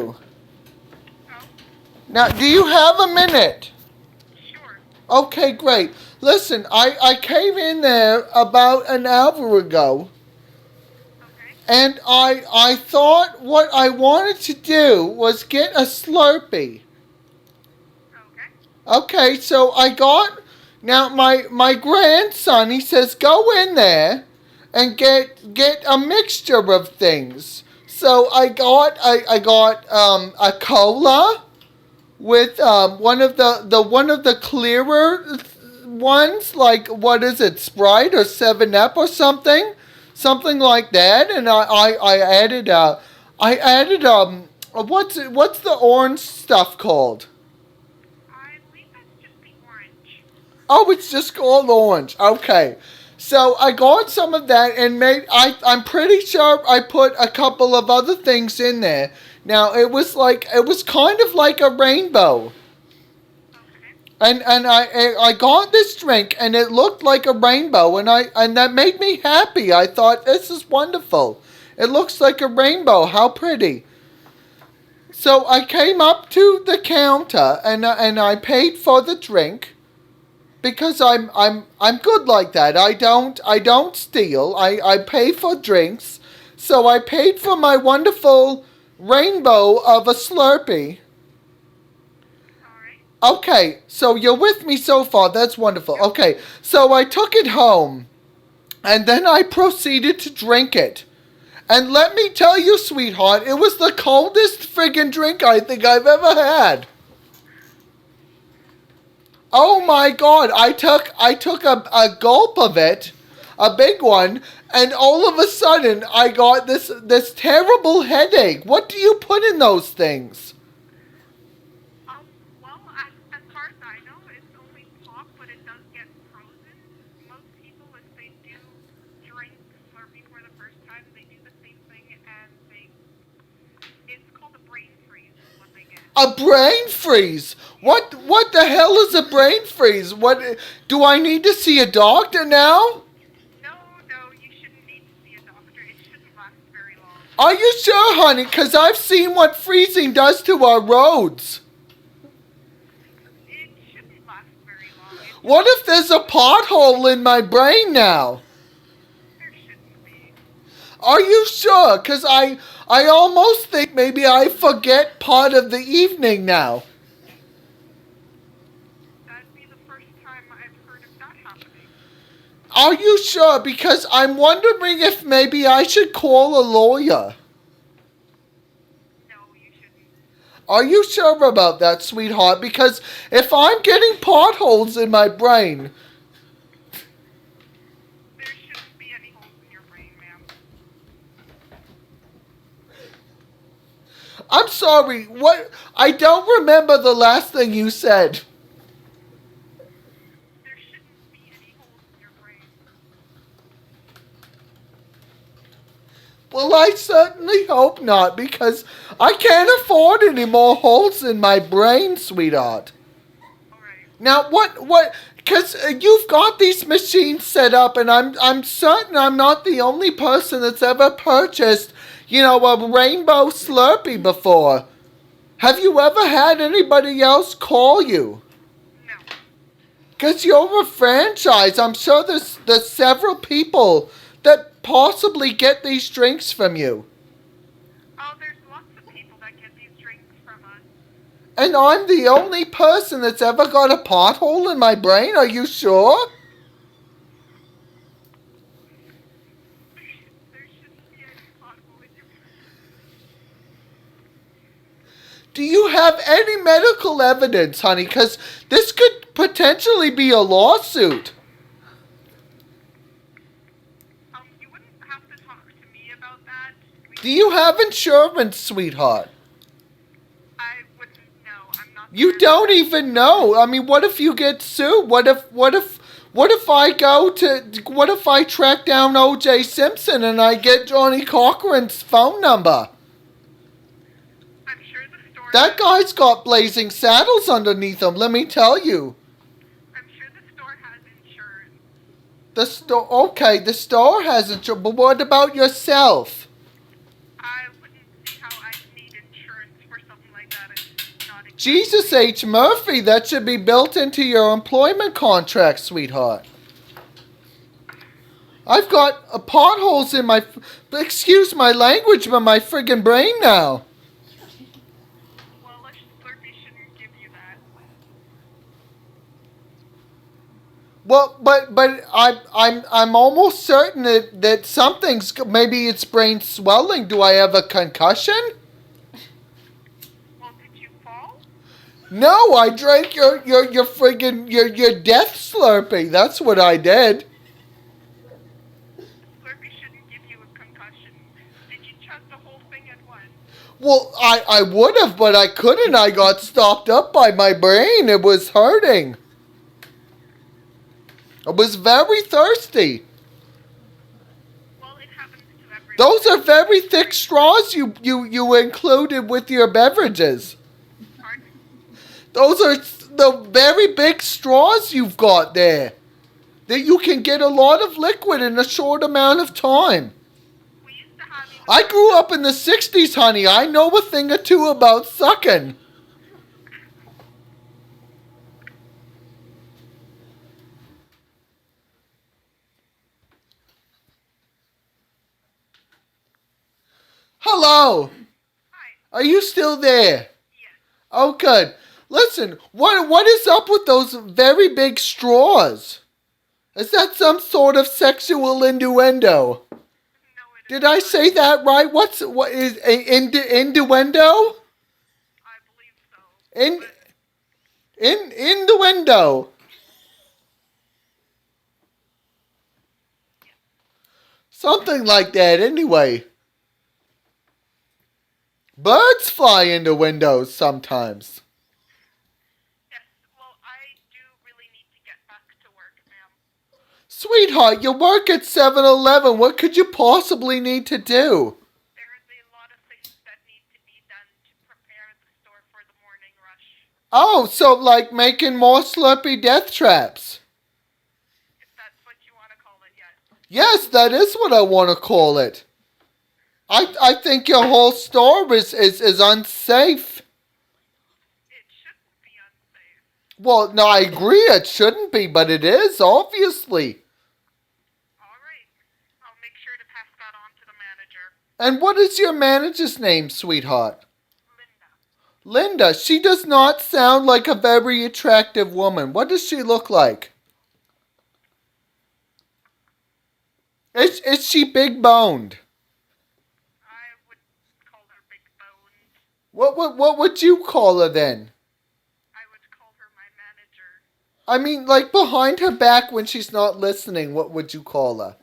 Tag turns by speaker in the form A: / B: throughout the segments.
A: you.
B: Oh,
A: Now, do you have a minute?
B: sure.
A: Okay, great. Listen, I came in there about an hour ago,
B: Okay.
A: and I thought what I wanted to do was get a Slurpee.
B: Okay.
A: Okay, so I got now my grandson. He says go in there and get a mixture of things. So I got a cola with one of the clearer ones, like what is it, Sprite or 7 Up or something like that. And I added what's the orange stuff called?
B: I believe that's just the orange.
A: Oh, it's just called orange. Okay. So I got some of that and I'm pretty sure I put a couple of other things in there. Now it was kind of like a rainbow.
B: Okay.
A: And I got this drink and it looked like a rainbow and that made me happy. I thought this is wonderful. It looks like a rainbow. How pretty. So I came up to the counter and I paid for the drink. Because I'm good like that. I don't steal. I pay for drinks. So I paid for my wonderful rainbow of a Slurpee.
B: All right.
A: Okay, so you're with me so far. That's wonderful.
B: Yep.
A: Okay, so I took it home and then I proceeded to drink it. And let me tell you, sweetheart, it was the coldest friggin' drink I think I've ever had. Oh my god, I took a gulp of it, a big one, and all of a sudden I got this terrible headache. What do you put in those things?
B: Well, as far as I know, it's only pop, but it does get frozen. Most people, if they do drink Slurpee for the first time, they do the same thing and it's called a brain freeze is what they get.
A: A brain freeze? What the hell is a brain freeze? What do I need to see a doctor now?
B: No, you shouldn't need to see a doctor. It shouldn't last very long.
A: Are you sure, honey? Cause I've seen what freezing does to our roads.
B: It shouldn't last very long.
A: What if there's a pothole in my brain now?
B: There shouldn't be.
A: Are you sure? Cause I almost think maybe I forget part of the evening now.
B: That'd be the first time I've heard of that happening.
A: Are you sure? Because I'm wondering if maybe I should call a lawyer.
B: No, you shouldn't.
A: Are you sure about that, sweetheart? Because if I'm getting potholes in my brain,
B: There shouldn't be any holes in your brain, ma'am.
A: I'm sorry. What? I don't remember the last thing you said.
B: There shouldn't be any holes in your brain.
A: Well, I certainly hope not, because I can't afford any more holes in my brain, sweetheart.
B: Alright.
A: Now, because you've got these machines set up, and I'm certain I'm not the only person that's ever purchased, a rainbow Slurpee before. Have you ever had anybody else call you?
B: No.
A: Because you're a franchise. I'm sure there's several people that possibly get these drinks from you.
B: Oh, there's lots of people that get these drinks from us.
A: And I'm the only person that's ever got a pothole in my brain. Are you sure?
B: There shouldn't be any pothole in your brain.
A: Do you have any medical evidence, honey? Because this could potentially be a lawsuit.
B: You wouldn't have to talk to me about that.
A: Do you have insurance, sweetheart?
B: I wouldn't know. I'm not
A: You
B: sure.
A: don't even know. I mean, what if you get sued? What if I track down O.J. Simpson and I get Johnny Cochran's phone number?
B: I'm sure the store.
A: That guy's got blazing saddles underneath him, let me tell you.
B: I'm sure the store has insurance.
A: The store has insurance, but what about yourself?
B: I wouldn't see how I'd need insurance for not exactly.
A: Jesus H. Murphy, that should be built into your employment contract, sweetheart. I've got potholes in my, excuse my language, but my friggin' brain now.
B: Well, a Slurpee shouldn't give you that.
A: Well, but I'm almost certain that something's, maybe it's brain swelling. Do I have a concussion?
B: Well, did you fall?
A: No, I drank your friggin' your death Slurpee. That's what I did.
B: Slurpee shouldn't give you a concussion. Did you chug the whole thing at once?
A: Well, I would have, but I couldn't. I got stopped up by my brain. It was hurting. I was very thirsty.
B: Well, it happens to everyone.
A: Those are very thick straws you included with your beverages.
B: Pardon?
A: Those are the very big straws you've got there. That you can get a lot of liquid in a short amount of time.
B: We used to have even...
A: I grew up in the 60s, honey. I know a thing or two about sucking. Hello.
B: Hi.
A: Are you still there?
B: Yes.
A: Oh, good. Listen, what is up with those very big straws? Is that some sort of sexual innuendo?
B: No, it
A: Did
B: is
A: I
B: not.
A: say that right? What is innuendo?
B: I believe so.
A: In
B: But
A: innuendo. Something like that. Anyway, birds fly into windows sometimes.
B: yes, well, I do really need to get back to work, ma'am.
A: Sweetheart, you work at 7-Eleven. What could you possibly need to do?
B: There is a lot of things that need to be done to prepare the store for the morning rush.
A: Oh, so like making more Slurpee death traps.
B: If that's what you want to call it, yes.
A: Yes, that is what I want to call it. I think your whole store is unsafe.
B: It shouldn't be unsafe.
A: Well, no, I agree it shouldn't be, but it is, obviously.
B: All right. I'll make sure to pass that on to the manager.
A: And what is your manager's name, sweetheart?
B: Linda.
A: Linda. She does not sound like a very attractive woman. What does she look like? Is she big boned?
B: I would call her big boned.
A: What would you call her then?
B: I would call her my manager.
A: I mean, like behind her back when she's not listening, what would you call her?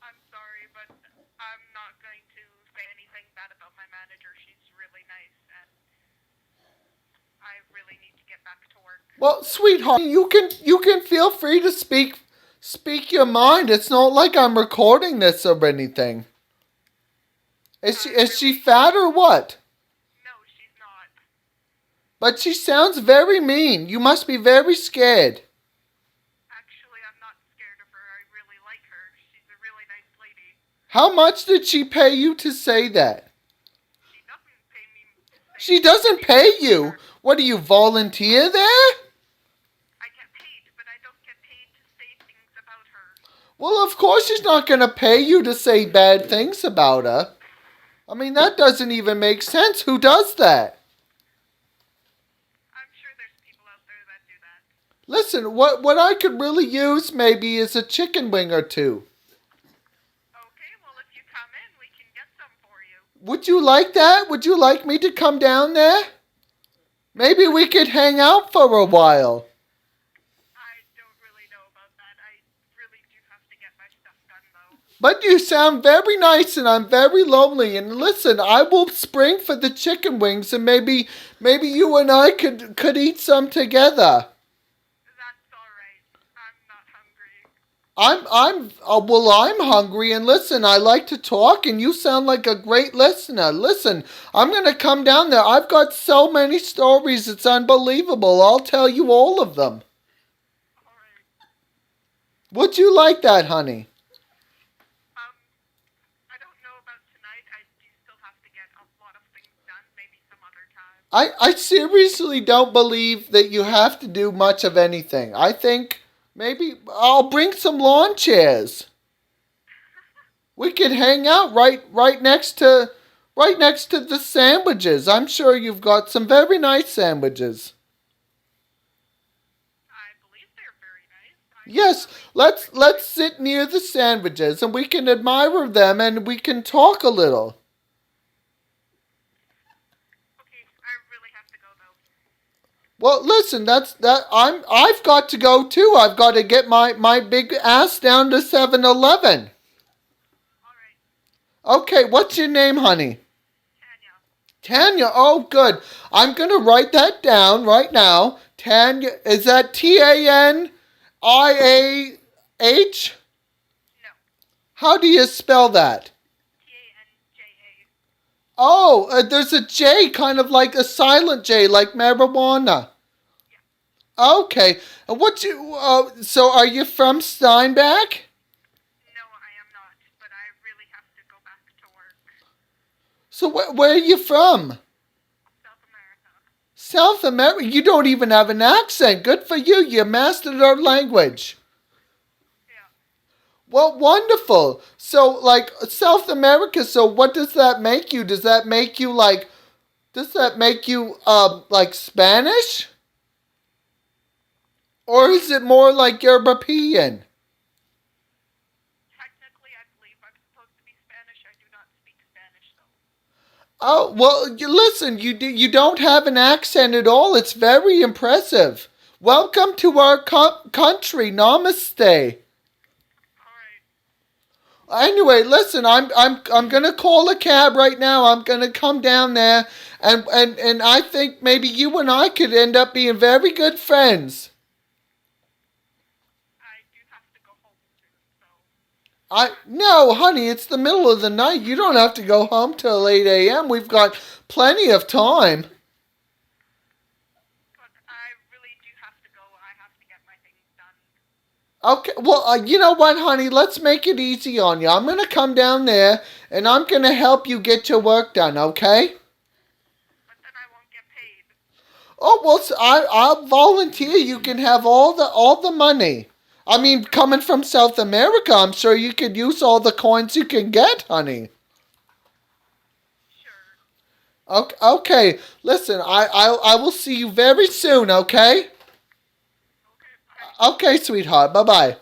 B: I'm sorry, but I'm not going to say anything bad about my manager. She's really nice, and I really need to get back to work.
A: Well, sweetheart, you can feel free to speak your mind. It's not like I'm recording this or anything. Is she fat or what?
B: No, she's not.
A: But she sounds very mean. You must be very scared.
B: Actually, I'm not scared of her. I really like her. She's a really nice lady.
A: How much did she pay you to say that?
B: She doesn't pay me. to say
A: She doesn't pay you. What do you volunteer there?
B: I get paid, but I don't get paid to say things about her.
A: Well, of course she's not going to pay you to say bad things about her. I mean, that doesn't even make sense. Who does that?
B: I'm sure there's people out there that do that.
A: Listen, what I could really use maybe is a chicken wing or two.
B: Okay, well, if you come in, we can get some for you.
A: Would you like that? Would you like me to come down there? Maybe we could hang out for a while.
B: I don't really know about that. I really do have to get my stuff done, though.
A: But you sound very nice and I'm very lonely. And listen, I will spring for the chicken wings and maybe you and I could eat some together.
B: That's all right. I'm not hungry.
A: I'm hungry and listen, I like to talk and you sound like a great listener. Listen, I'm going to come down there. I've got so many stories, it's unbelievable. I'll tell you all of them.
B: All right.
A: Would you like that, honey?
B: I don't know about tonight. I do still have to get a lot of things done. Maybe some other time.
A: I seriously don't believe that you have to do much of anything. I think maybe I'll bring some lawn chairs. We could hang out right next to the sandwiches. I'm sure you've got some very nice sandwiches.
B: I believe they're very nice. I
A: Yes,
B: definitely
A: let's sit near the sandwiches and we can admire them and we can talk a little.
B: Okay, I really have to go though.
A: Well, listen, I've got to go too. I've got to get my big ass down to 7-Eleven.
B: All right,
A: Okay, what's your name, honey?
B: Tanya.
A: Tanya. Oh, good. I'm going to write that down right now. Tanya, is that TANIAH?
B: No,
A: How do you spell that?
B: TANJA.
A: Oh, there's a J, kind of like a silent J, like marijuana.
B: Yeah.
A: Okay. So are you from Steinbach?
B: No, I am not, but I really have to go back to work.
A: So where are you from?
B: South America.
A: South America? You don't even have an accent. Good for you. You mastered our language.
B: Yeah.
A: Well, wonderful. So, like, South America, so what does that make you? Does that make you, like Spanish? Or is it more like European?
B: Technically, I believe I'm supposed to be Spanish. I do not speak Spanish though.
A: Oh, well, listen, you don't have an accent at all. It's very impressive. Welcome to our country. Namaste.
B: All right.
A: Anyway, listen, I'm gonna call a cab right now. I'm gonna come down there, and I think maybe you and I could end up being very good friends.
B: I do have to go home soon, so.
A: No, honey, it's the middle of the night. You don't have to go home till 8 a.m. We've got plenty of time.
B: But I really do have to go. I have to get my things done.
A: Okay, well, you know what, honey? Let's make it easy on you. I'm gonna come down there, and I'm gonna help you get your work done. Okay?
B: But then I won't get paid.
A: Oh well, I'll volunteer. You can have all the money. I mean, coming from South America, I'm sure you could use all the coins you can get, honey.
B: Sure.
A: Okay, okay. Listen, I will see you very soon. Okay?
B: Okay, bye.
A: Okay, sweetheart. Bye bye.